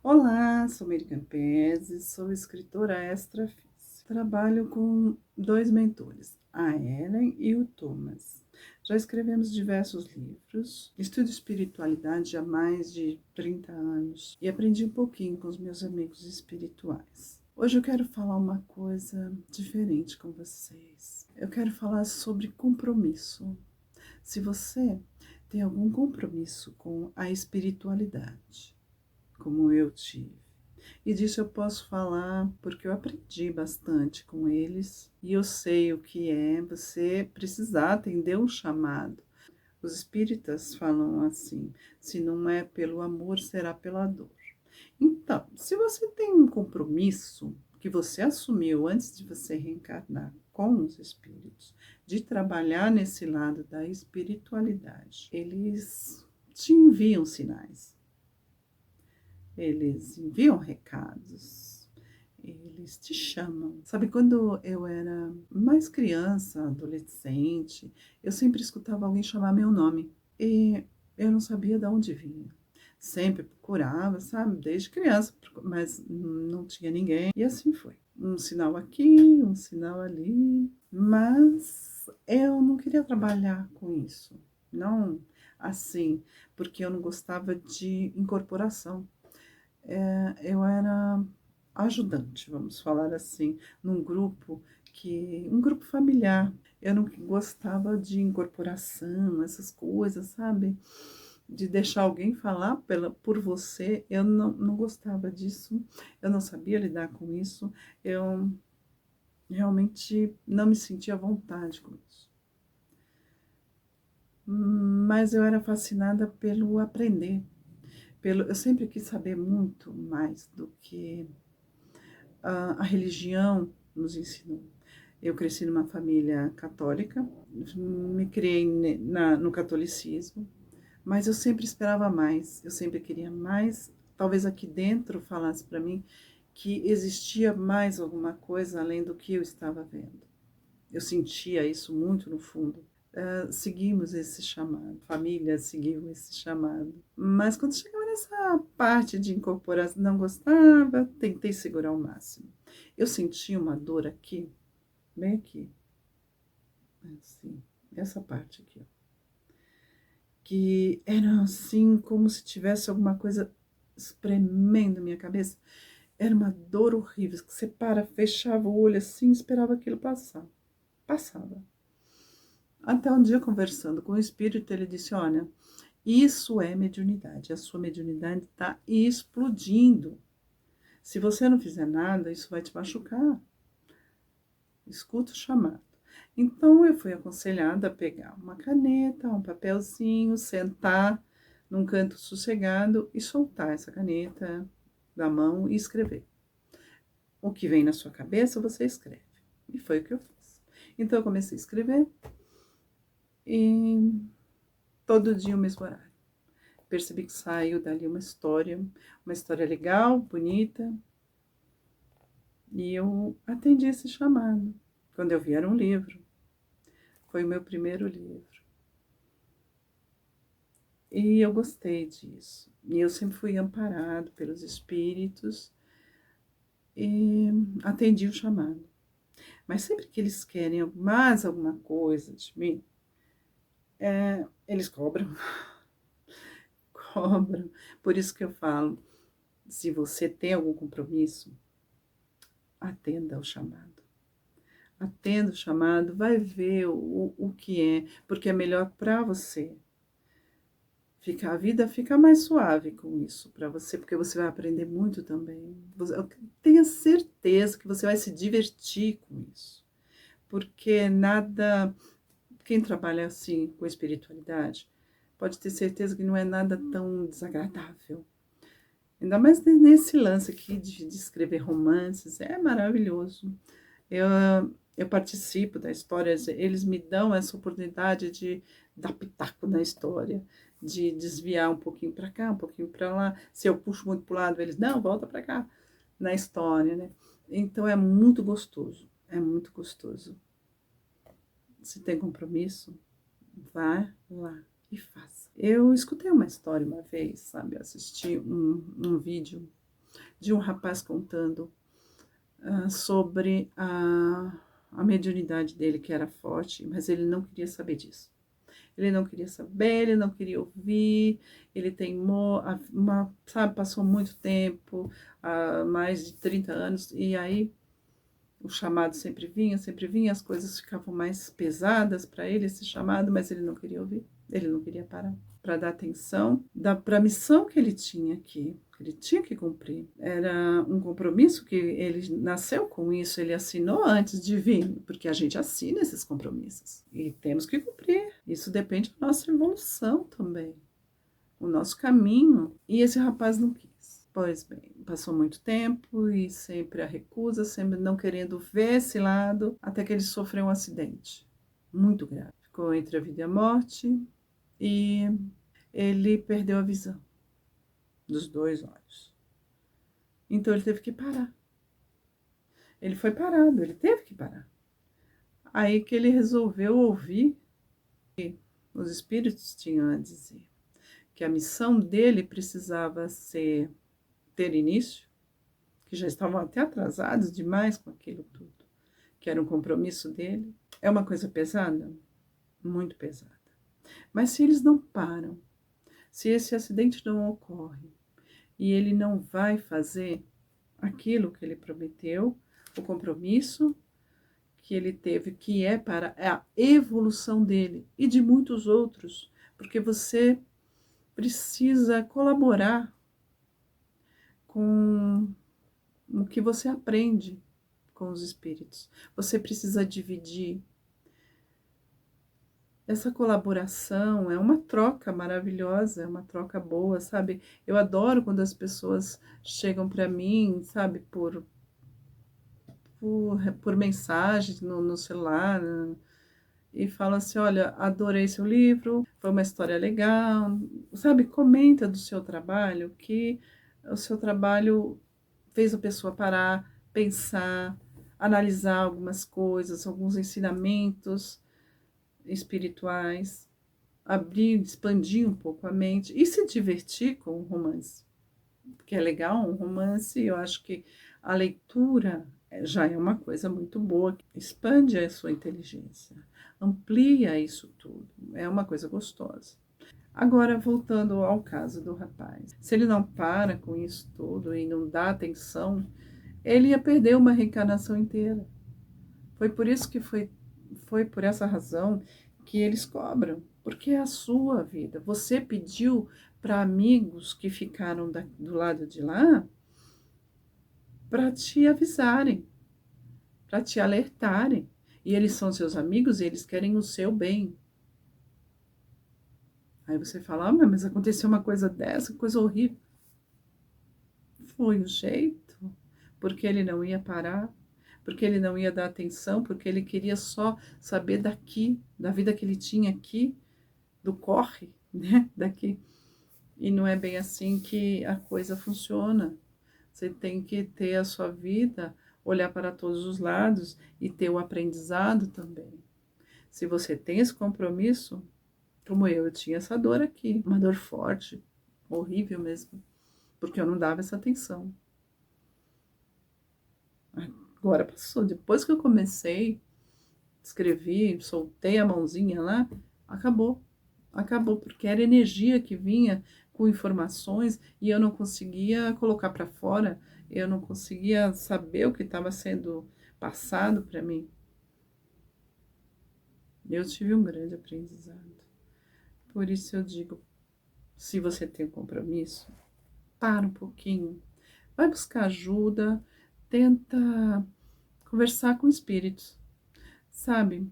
Olá, sou Miriam Pérez, sou escritora extrafísica. Trabalho com dois mentores, a Ellen e o Thomas. Já escrevemos diversos livros, estudo espiritualidade há mais de 30 anos e aprendi um pouquinho com os meus amigos espirituais. Hoje eu quero falar uma coisa diferente com vocês. Eu quero falar sobre compromisso. Se você tem algum compromisso com a espiritualidade, como eu tive. E disso eu posso falar porque eu aprendi bastante com eles e eu sei o que é você precisar atender um chamado. Os espíritas falam assim: se não é pelo amor, será pela dor. Então, se você tem um compromisso que você assumiu antes de você reencarnar com os espíritos, de trabalhar nesse lado da espiritualidade, eles te enviam sinais. Eles enviam recados, eles te chamam. Sabe, quando eu era mais criança, adolescente, eu sempre escutava alguém chamar meu nome e eu não sabia de onde vinha. Sempre procurava, sabe, desde criança, mas não tinha ninguém. E assim foi. Um sinal aqui, um sinal ali, mas eu não queria trabalhar com isso. Não assim, porque eu não gostava de incorporação. Eu era ajudante, vamos falar assim, num grupo um grupo familiar. Eu não gostava de incorporação, essas coisas, sabe? De deixar alguém falar por você, eu não gostava disso, eu não sabia lidar com isso, eu realmente não me sentia à vontade com isso. Mas eu era fascinada pelo aprender, eu sempre quis saber muito mais do que a religião nos ensinou. Eu cresci numa família católica, me criei no catolicismo, mas eu sempre esperava mais, eu sempre queria mais. Talvez aqui dentro falasse para mim que existia mais alguma coisa além do que eu estava vendo. Eu sentia isso muito no fundo. Seguimos esse chamado, a família seguiu esse chamado. Mas quando chegava nessa parte de incorporação, não gostava, tentei segurar o máximo. Eu sentia uma dor aqui, bem aqui, assim, essa parte aqui, ó, que era assim como se tivesse alguma coisa espremendo minha cabeça. Era uma dor horrível, que você fechava o olho assim, esperava aquilo passar. Passava. Até um dia, conversando com o espírito, ele disse: olha, isso é mediunidade, a sua mediunidade está explodindo. Se você não fizer nada, isso vai te machucar. Escuta o chamado. Então, eu fui aconselhada a pegar uma caneta, um papelzinho, sentar num canto sossegado e soltar essa caneta da mão e escrever. O que vem na sua cabeça, você escreve. E foi o que eu fiz. Então, eu comecei a escrever e todo dia o mesmo horário. Percebi que saiu dali uma história legal, bonita, e eu atendi esse chamado. Quando eu vi, era um livro. Foi o meu primeiro livro. E eu gostei disso. E eu sempre fui amparado pelos espíritos e atendi o chamado. Mas sempre que eles querem mais alguma coisa de mim, eles cobram. Cobram. Por isso que eu falo, se você tem algum compromisso, atenda ao chamado. Atenda o chamado, vai ver o que é, porque é melhor para você. A vida fica mais suave com isso para você, porque você vai aprender muito também. Tenha certeza que você vai se divertir com isso. Porque nada, quem trabalha assim com espiritualidade, pode ter certeza que não é nada tão desagradável. Ainda mais nesse lance aqui de escrever romances, é maravilhoso. Eu, eu participo da história, eles me dão essa oportunidade de dar pitaco na história, de desviar um pouquinho para cá, um pouquinho para lá. Se eu puxo muito para o lado, eles, não, volta para cá, na história, né? Então é muito gostoso, é muito gostoso. Se tem compromisso, vá lá e faça. Eu escutei uma história uma vez, sabe? Eu assisti um vídeo de um rapaz contando sobre a mediunidade dele, que era forte, mas ele não queria saber disso. Ele não queria saber, ele não queria ouvir, ele teimou, sabe, passou muito tempo, mais de 30 anos, e aí o chamado sempre vinha, as coisas ficavam mais pesadas para ele, esse chamado, mas ele não queria ouvir, ele não queria parar para dar atenção para a missão que ele tinha aqui, que ele tinha que cumprir. Era um compromisso que ele nasceu com isso, ele assinou antes de vir, porque a gente assina esses compromissos e temos que cumprir. Isso depende da nossa evolução também, o nosso caminho. E esse rapaz não quis. Pois bem, passou muito tempo e sempre a recusa, sempre não querendo ver esse lado, até que ele sofreu um acidente muito grave. Ficou entre a vida e a morte e ele perdeu a visão dos 2 olhos. Então ele teve que parar. Ele foi parado, ele teve que parar. Aí que ele resolveu ouvir o que os espíritos tinham a dizer, que a missão dele precisava ter início, que já estavam até atrasados demais com aquilo tudo, que era um compromisso dele. É uma coisa pesada? Muito pesada. Mas se eles não param, se esse acidente não ocorre, e ele não vai fazer aquilo que ele prometeu, o compromisso que ele teve, que é para a evolução dele e de muitos outros, porque você precisa colaborar com o que você aprende com os espíritos. Você precisa dividir. Essa colaboração é uma troca maravilhosa, é uma troca boa, sabe? Eu adoro quando as pessoas chegam para mim, sabe, por mensagem no celular, né? E falam assim, olha, adorei seu livro, foi uma história legal, sabe? Comenta do seu trabalho, que o seu trabalho fez a pessoa parar, pensar, analisar algumas coisas, alguns ensinamentos espirituais, abrir, expandir um pouco a mente e se divertir com o romance. Porque é legal um romance, eu acho que a leitura já é uma coisa muito boa, expande a sua inteligência, amplia isso tudo, é uma coisa gostosa. Agora, voltando ao caso do rapaz, se ele não para com isso tudo e não dá atenção, ele ia perder uma reencarnação inteira. Foi por isso que foi por essa razão que eles cobram, porque é a sua vida. Você pediu para amigos que ficaram do lado de lá para te avisarem, para te alertarem. E eles são seus amigos e eles querem o seu bem. Aí você fala, mas aconteceu uma coisa dessa, coisa horrível. Foi o jeito, porque ele não ia parar, porque ele não ia dar atenção, porque ele queria só saber daqui, da vida que ele tinha aqui, do corre, né, daqui. E não é bem assim que a coisa funciona. Você tem que ter a sua vida, olhar para todos os lados e ter o aprendizado também. Se você tem esse compromisso, como eu tinha essa dor aqui, uma dor forte, horrível mesmo, porque eu não dava essa atenção. Agora passou, depois que eu comecei, escrevi, soltei a mãozinha lá, acabou. Acabou, porque era energia que vinha com informações e eu não conseguia colocar para fora, eu não conseguia saber o que estava sendo passado para mim. Eu tive um grande aprendizado. Por isso eu digo, se você tem um compromisso, para um pouquinho, vai buscar ajuda, tenta conversar com espíritos, sabe?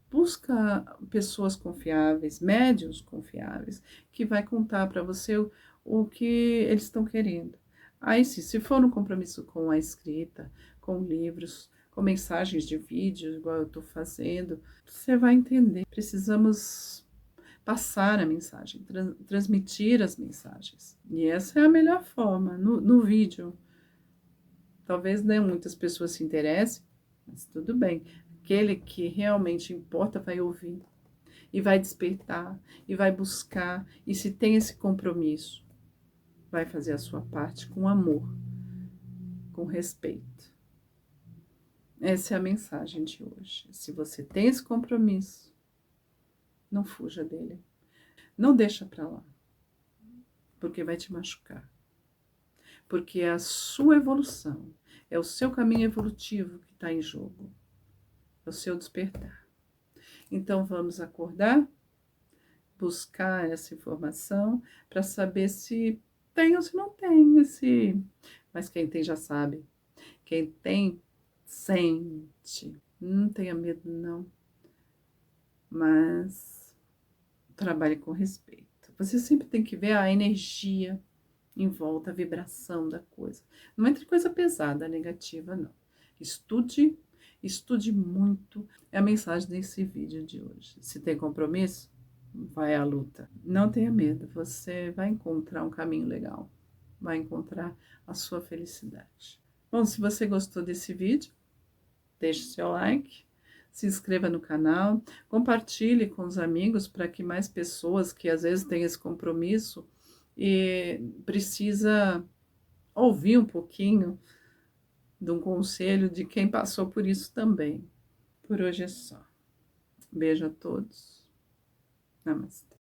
Busca pessoas confiáveis, médiuns confiáveis, que vai contar para você o que eles estão querendo. Aí, se for um compromisso com a escrita, com livros, com mensagens de vídeo, igual eu estou fazendo, você vai entender. Precisamos passar a mensagem, transmitir as mensagens. E essa é a melhor forma, no vídeo. Talvez nem muitas pessoas se interessem, mas tudo bem. Aquele que realmente importa vai ouvir, e vai despertar, e vai buscar, e se tem esse compromisso, vai fazer a sua parte com amor, com respeito. Essa é a mensagem de hoje. Se você tem esse compromisso, não fuja dele. Não deixa para lá, porque vai te machucar. Porque é a sua evolução, é o seu caminho evolutivo que está em jogo, é o seu despertar. Então vamos acordar, buscar essa informação para saber se tem ou se não tem esse. Mas quem tem já sabe. Quem tem, sente. Não tenha medo, não. Mas trabalhe com respeito. Você sempre tem que ver a energia em volta, a vibração da coisa. Não entre coisa pesada, negativa, não. Estude, estude muito. É a mensagem desse vídeo de hoje. Se tem compromisso, vai à luta. Não tenha medo, você vai encontrar um caminho legal. Vai encontrar a sua felicidade. Bom, se você gostou desse vídeo, deixe seu like, se inscreva no canal, compartilhe com os amigos para que mais pessoas que às vezes têm esse compromisso e precisa ouvir um pouquinho de um conselho de quem passou por isso também. Por hoje é só. Beijo a todos. Namastê.